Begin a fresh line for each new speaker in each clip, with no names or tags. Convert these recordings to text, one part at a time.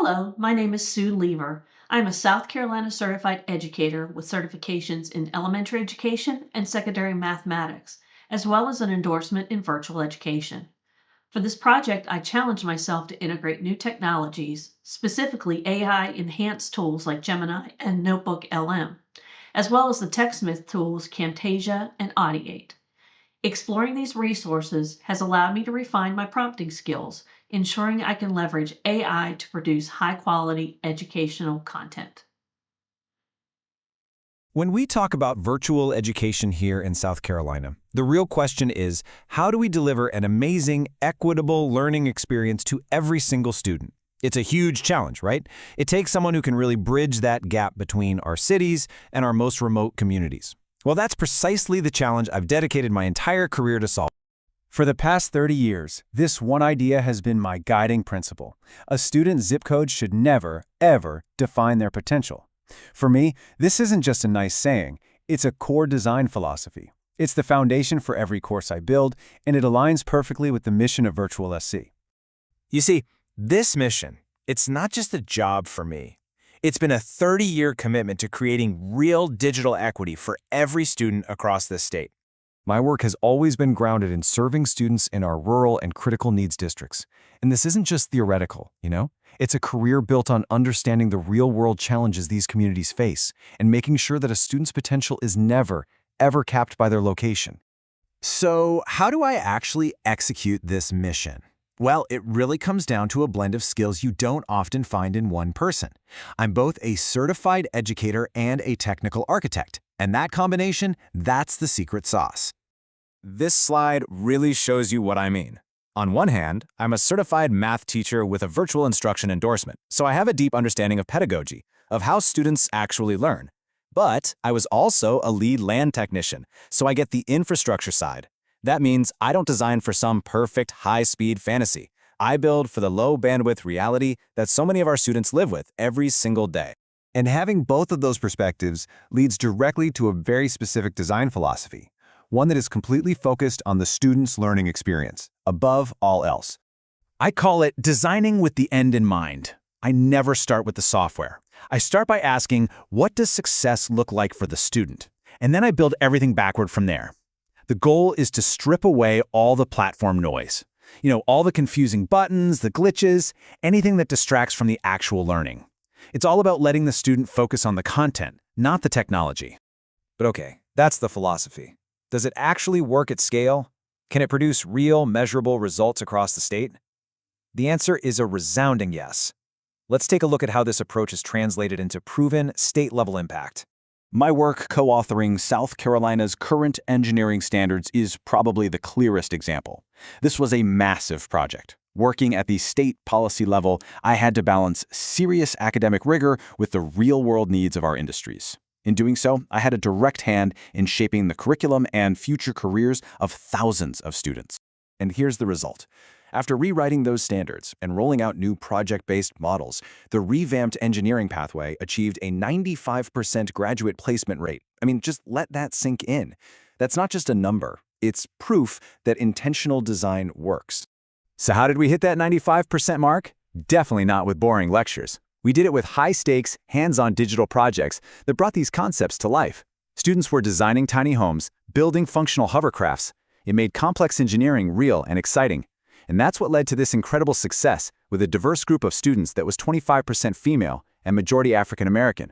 Hello, my name is Sue Lever. I'm a South Carolina certified educator with certifications in elementary education and secondary mathematics, as well as an endorsement in virtual education. For this project, I challenged myself to integrate new technologies, specifically AI enhanced tools like Gemini and Notebook LM, as well as the TechSmith tools Camtasia and Audiate. Exploring these resources has allowed me to refine my prompting skills, ensuring I can leverage AI to produce high quality educational content.
When we talk about virtual education here in South Carolina, the real question is, how do we deliver an amazing, equitable learning experience to every single student? It's a huge challenge, right? It takes someone who can really bridge that gap between our cities and our most remote communities. Well, that's precisely the challenge I've dedicated my entire career to solve.
For the past 30 years, this one idea has been my guiding principle. A student's zip code should never, ever define their potential. For me, this isn't just a nice saying, it's a core design philosophy. It's the foundation for every course I build, and it aligns perfectly with the mission of VirtualSC.
You see, this mission, it's not just a job for me. It's been a 30-year commitment to creating real digital equity for every student across the state. My work has always been grounded in serving students in our rural and critical needs districts. And this isn't just theoretical, It's a career built on understanding the real-world challenges these communities face and making sure that a student's potential is never, ever capped by their location. So, how do I actually execute this mission? Well, it really comes down to a blend of skills you don't often find in one person. I'm both a certified educator and a technical architect, and that combination, that's the secret sauce. This slide really shows you what I mean. On one hand, I'm a certified math teacher with a virtual instruction endorsement, so I have a deep understanding of pedagogy, of how students actually learn. But I was also a lead LAN technician, so I get the infrastructure side. That means I don't design for some perfect high-speed fantasy. I build for the low-bandwidth reality that so many of our students live with every single day. And having both of those perspectives leads directly to a very specific design philosophy, one that is completely focused on the student's learning experience, above all else. I call it designing with the end in mind. I never start with the software. I start by asking, what does success look like for the student? And then I build everything backward from there. The goal is to strip away all the platform noise. All the confusing buttons, the glitches, anything that distracts from the actual learning. It's all about letting the student focus on the content, not the technology. But okay, that's the philosophy. Does it actually work at scale? Can it produce real, measurable results across the state? The answer is a resounding yes. Let's take a look at how this approach is translated into proven state-level impact. My work co-authoring South Carolina's current engineering standards is probably the clearest example. This was a massive project. Working at the state policy level, I had to balance serious academic rigor with the real-world needs of our industries. In doing so, I had a direct hand in shaping the curriculum and future careers of thousands of students. And here's the result. After rewriting those standards and rolling out new project-based models, the revamped engineering pathway achieved a 95% graduate placement rate. Just let that sink in. That's not just a number. It's proof that intentional design works. So how did we hit that 95% mark? Definitely not with boring lectures. We did it with high-stakes, hands-on digital projects that brought these concepts to life. Students were designing tiny homes, building functional hovercrafts. It made complex engineering real and exciting. And that's what led to this incredible success with a diverse group of students that was 25% female and majority African American.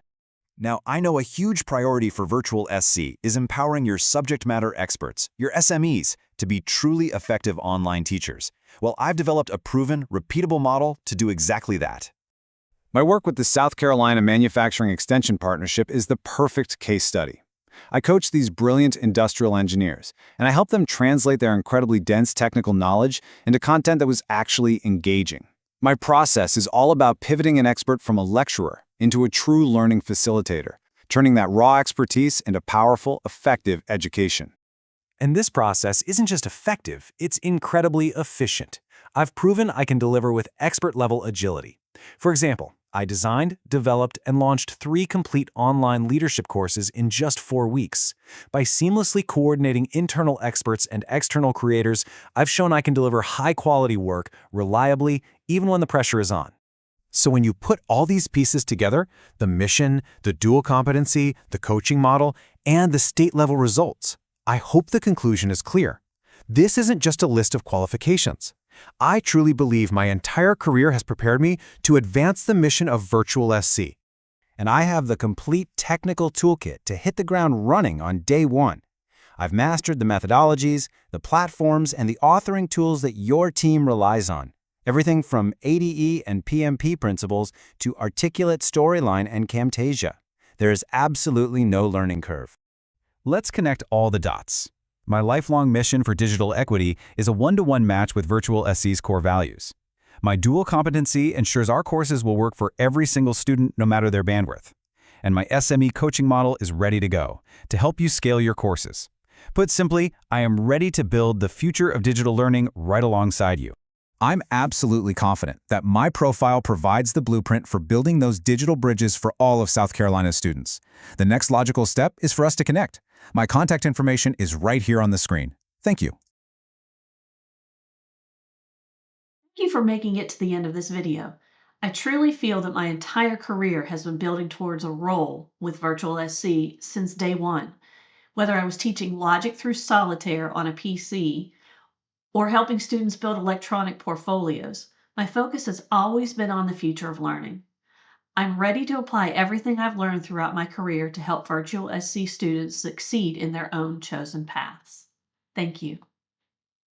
Now, I know a huge priority for VirtualSC is empowering your subject matter experts, your SMEs, to be truly effective online teachers. Well, I've developed a proven, repeatable model to do exactly that. My work with the South Carolina Manufacturing Extension Partnership is the perfect case study. I coach these brilliant industrial engineers, and I help them translate their incredibly dense technical knowledge into content that was actually engaging. My process is all about pivoting an expert from a lecturer into a true learning facilitator, turning that raw expertise into powerful, effective education. And this process isn't just effective, it's incredibly efficient. I've proven I can deliver with expert-level agility. For example, I designed, developed, and launched 3 complete online leadership courses in just 4 weeks. By seamlessly coordinating internal experts and external creators, I've shown I can deliver high-quality work reliably, even when the pressure is on.
So when you put all these pieces together, the mission, the dual competency, the coaching model, and the state-level results, I hope the conclusion is clear. This isn't just a list of qualifications. I truly believe my entire career has prepared me to advance the mission of VirtualSC. And I have the complete technical toolkit to hit the ground running on day one. I've mastered the methodologies, the platforms, and the authoring tools that your team relies on. Everything from ADE and PMP principles to articulate storyline and Camtasia. There is absolutely no learning curve. Let's connect all the dots. My lifelong mission for digital equity is a one-to-one match with VirtualSC's core values. My dual competency ensures our courses will work for every single student no matter their bandwidth. And my SME coaching model is ready to go to help you scale your courses. Put simply, I am ready to build the future of digital learning right alongside you. I'm absolutely confident that my profile provides the blueprint for building those digital bridges for all of South Carolina's students. The next logical step is for us to connect. My contact information is right here on the screen. Thank you.
Thank you for making it to the end of this video. I truly feel that my entire career has been building towards a role with VirtualSC since day one. Whether I was teaching logic through solitaire on a PC or helping students build electronic portfolios, my focus has always been on the future of learning. I'm ready to apply everything I've learned throughout my career to help VirtualSC students succeed in their own chosen paths. Thank you.